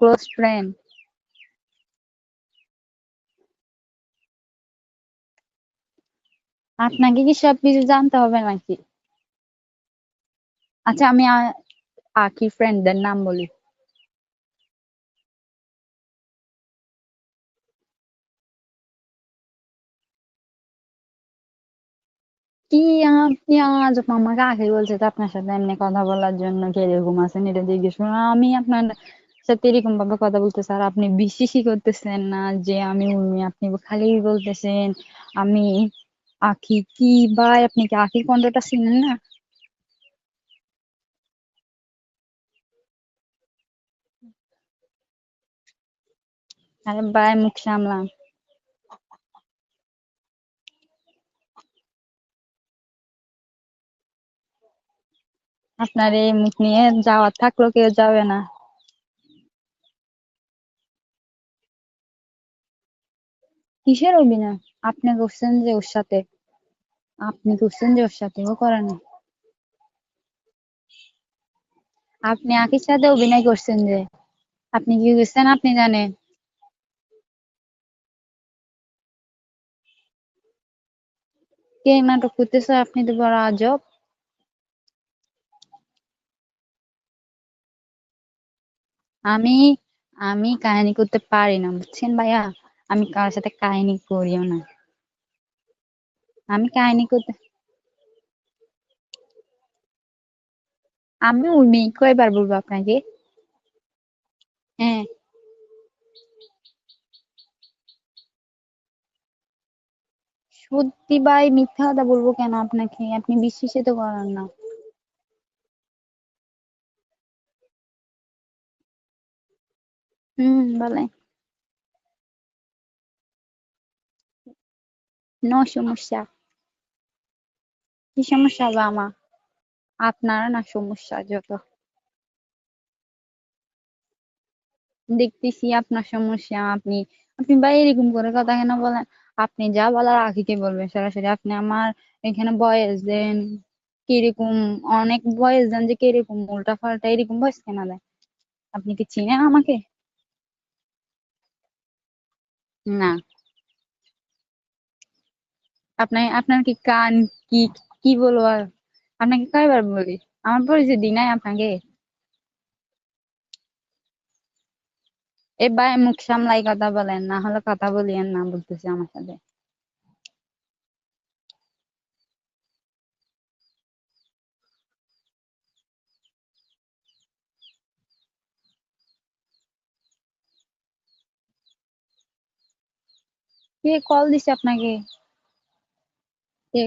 Close friend. আপনাকে কি সবকিছু জানতে হবে নাকি? আচ্ছা, আমি আখির ফ্রেন্ডদের নাম বলি। কি আপনি আজব আমাকে আখি বলছে তো আপনার সাথে এমনি কথা বলার জন্য কিরকম আছেন এটা জিজ্ঞেস করুন। আমি আপনার সাথে এরকম ভাবে কথা বলতেছি আর আপনি বিশ্বাসই করতেছেন না যে আমি উর্মি। আপনি খালি বলতেছেন আমি আখি। কি ভাই, আপনি কি আখির কণ্ঠটা চিনেন না? আরে ভাই, মুখ সামলান। আপনার এই মুখ নিয়ে যাওয়ার থাকলেও কেউ যাবে না। কিসের অভিনয়? আপনি করছেন যে ওর সাথে, আপনি করছেন যে ওর সাথে, ও করে না। আপনি আখির সাথে অভিনয় করছেন যে, আপনি কি করছেন আপনি জানেন। কে নাটক করতেছে? আপনি তো বড় আজব। আমি আমি কাহিনী করতে পারি না, বুঝছেন ভাইয়া। আমি কারোর সাথে কাহিনী করিও না। আমি কাহিনী করতে, আমি উর্মি কয়বার বলবো আপনাকে? হ্যাঁ। সত্যি ভাই, মিথ্যা কথা বলবো কেন আপনাকে? আপনি বিশ্বাসই তো করেন না। বলে। নো সমস্যা। কি সমস্যা হবে আমার? আপনার না সমস্যা যত। দেখতেছি আপনার সমস্যা। আপনি আপনি ভাই এরকম করে কথা কেন বলেন? আপনি যা বলার আখিকে বলবেন সরাসরি। আপনি আমার এখানে বয়েস দেন কিরকম, অনেক বয়েস দেন যে কিরকম উল্টা পাল্টা এরকম বয়স কেন দেন? আপনি কি চিনেন আমাকে? না। আপনার কি কান, কি কি বলবো আর? আপনাকে কয়বার বলি? আমার পরিচয় দিই নাই আপনাকে? এ ভাই, মুখ সামলাই কথা বলেন, না হলে কথা বলিয়েন না বলতেছি আমার সাথে। কে কল দিছে আপনাকে? কে?